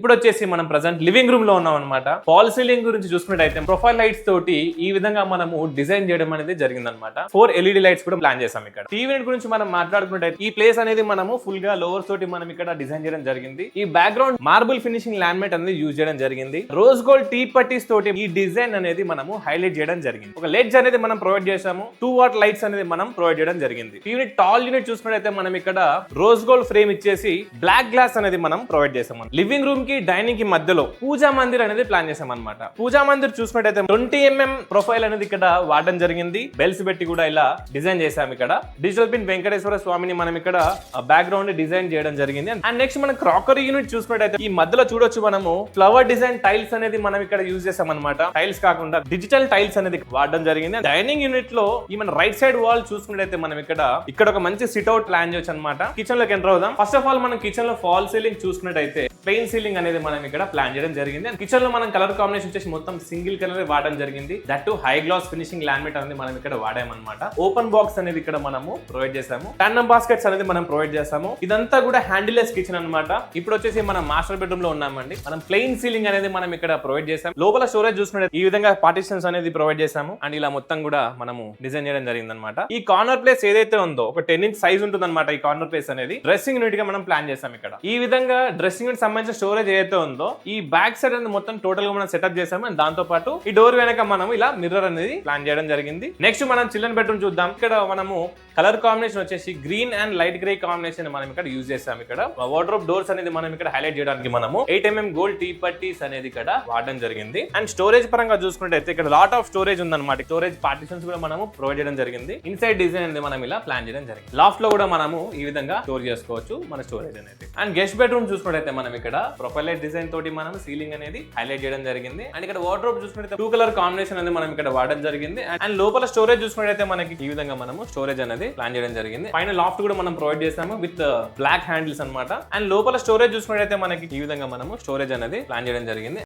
ఇప్పుడు వచ్చేసి మనం ప్రజెంట్ లివింగ్ రూమ్ లో ఉన్నాం అనమాట. ఫాల్ సీలింగ్ గురించి చూసుకున్నట్టయితే ప్రొఫైల్ లైట్స్ తోటి ఈ విధంగా మనము డిజైన్ చేయడం అనేది జరిగిందనమాట. 4 LED లైట్స్ కూడా ప్లాన్ చేసాం ఇక్కడ. టీవీ యూనిట్ గురించి మనం మాట్లాడుకున్నట్టయితే ఈ ప్లేస్ అనేది మనము ఫుల్ గా లోవర్స్ తోటి మనం ఇక్కడ డిజైన్ చేయడం జరిగింది. ఈ బ్యాక్గ్రౌండ్ మార్బుల్ ఫినిషింగ్ లామినేట్ అనేది యూజ్ చేయడం జరిగింది. రోజ్ గోల్డ్ టీ పట్టీస్ తోటి ఈ డిజైన్ అనేది మనము హైలైట్ చేయడం జరిగింది. ఒక లెడ్జ్ అనేది మనం ప్రొవైడ్ చేసాము. 2 వాట్ లైట్స్ అనేది మనం ప్రొవైడ్ చేయడం జరిగింది. యూనిట్ టాల్ యూనిట్ చూసుకున్నట్టయితే మనం ఇక్కడ రోజ్ గోల్డ్ ఫ్రేమ్ ఇచ్చేసి బ్లాక్ గ్లాస్ అనేది మనం ప్రొవైడ్ చేసాం. లివింగ్ రూమ్ కి డైనింగ్ కి మధ్యలో పూజా మందిర్ అనేది ప్లాన్ చేసాం అనమాట. పూజా మందిర్ చూసుకున్నట్టయితే 20 mm ప్రొఫైల్ అనేది ఇక్కడ వాడడం జరిగింది. బెల్స్ పెట్టి కూడా ఇలా డిజైన్ చేసాం. ఇక్కడ డిజిటల్ పిన్ వెంకటేశ్వర స్వామిని మనం ఇక్కడ బ్యాక్గ్రౌండ్ డిజైన్ చేయడం జరిగింది. అండ్ నెక్స్ట్ మనం క్రాకరీ యూనిట్ చూసుకున్నట్టయితే ఈ మధ్యలో చూడొచ్చు మనము ఫ్లవర్ డిజైన్ టైల్స్ అనేది మనం ఇక్కడ యూజ్ చేసాం అనమాట. టైల్స్ కాకుండా డిజిటల్ టైల్స్ అనేది వాడడం జరిగింది. డైనింగ్ యూనిట్ లో ఈ మన రైట్ సైడ్ వాల్ చూసుకున్నట్టయితే మనం ఇక్కడ ఒక మంచి సిట్ అవుట్ ప్లాన్ చేయొచ్చు అనమాట. కిచెన్ లోకి ఎంటర్ అవుదాం. ఫస్ట్ ఆఫ్ ఆల్ మనం కిచెన్ లో ఫాల్ సీలింగ్ చూసుకున్నట్టయితే ప్లెయిన్ సీలింగ్ అనేది మనం ఇక్కడ ప్లాన్ చేయడం జరిగింది. అండ్ కిచెన్ లో మనం కలర్ కాంబినేషన్ వచ్చేసి మొత్తం సింగిల్ కలర్ వాడడం జరిగింది. That to high glass finishing laminate అనేది మనం ఇక్కడ వాడామన్నమాట. ఓపెన్ బాక్స్ అనేది ఇక్కడ మనము ప్రొవైడ్ చేసాము. టాండమ్ బాస్కెట్స్ అనేది మనం ప్రొవైడ్ చేసాము. ఇదంతా కూడా హ్యాండిల్లెస్ కిచెన్ అన్నమాట. ఇప్పుడు వచ్చేసి మనం మాస్టర్ బెడ్రూమ్ లో ఉన్నామండి. మనం ప్లెయిన్ సీలింగ్ అనేది మనం ఇక్కడ ప్రొవైడ్ చేసాం. లోపల స్టోరేజ్ చూసుకుంటే ఈ విధంగా పార్టిషన్స్ అనేది ప్రొవైడ్ చేసాము. అండ్ ఇలా మొత్తం కూడా మనము డిజైన్ చేయడం జరిగింది అనమాట. ఈ కార్నర్ ప్లేస్ ఏదైతే ఉందో ఒక 10 inch సైజ్ ఉంటుంది అనమాట. ఈ కార్నర్ ప్లేస్ అనేది డ్రెస్సింగ్ యూనిట్ గా మనం ప్లాన్ చేసాం. ఇక్కడ ఈ విధంగా డ్రెస్సింగ్ యూనిట్ సంబంధించిన స్టోరేజ్ ఏదైతే ఉందో ఈ బ్యాక్ సైడ్ అనేది మొత్తం టోటల్ గా మనం సెటప్ చేసాము. అండ్ దాంతో పాటు ఈ డోర్ వెనక మనం ఇలా మిర్రర్ అనేది ప్లాన్ చేయడం జరిగింది. నెక్స్ట్ మనం చిల్డ్రన్ బెడ్రూమ్ చూద్దాం. ఇక్కడ మనము కలర్ కాంబినేషన్ వచ్చేసి green and light grey combination మనం ఇక్కడ యూజ్ చేసాం. ఇక్కడ వార్డ్రోబ్ డోర్స్ అనేది మనం ఇక్కడ హైలైట్ చేయడానికి మనము 8 mm గోల్డ్ టీ పట్టీస్ అనేది ఇక్కడ వాడడం జరిగింది. అండ్ స్టోరేజ్ పరంగా చూసుకుంటే ఇక్కడ లాట్ ఆఫ్ స్టోరేజ్ ఉందన్నమాట. స్టోరేజ్ పార్టిషన్స్ కూడా మనము ప్రొవైడ్ చేయడం జరిగింది. ఇన్సైడ్ డిజైన్ అనేది మనం ఇలా ప్లాన్ చేయడం జరిగింది. లాఫ్ట్ లో కూడా మనము ఈ విధంగా స్టోర్ చేసుకోవచ్చు మన స్టోరేజ్ అనేది. అండ్ గెస్ట్ బెడ్రూమ్ చూసుకుంటే మనం ఇక్కడ ప్రొఫైల్ లైట్ డిజైన్ తోటి మనం సీలింగ్ అనేది హైలైట్ చేయడం జరిగింది. అండ్ ఇక్కడ వార్డ్రోబ్ చూసుకుంటే 2 కలర్ కాంబినేషన్ అనేది మనం ఇక్కడ వాడడం జరిగింది. అండ్ లోపల స్టోరేజ్ చూసుకుంటే మనకి ఈ విధంగా మనము స్టోరేజ్ అనేది ప్లాన్ చేయడం జరిగింది. పైన లాఫ్ట్ కూడా మనం ప్రొవైడ్ చేసాము విత్ బ్లాక్ హ్యాండిల్స్ అన్నమాట. అండ్ లోపల స్టోరేజ్ చూసుకుంటే మనకి ఈ విధంగా మనము స్టోరేజ్ అనేది ప్లాన్ చేయడం జరిగింది.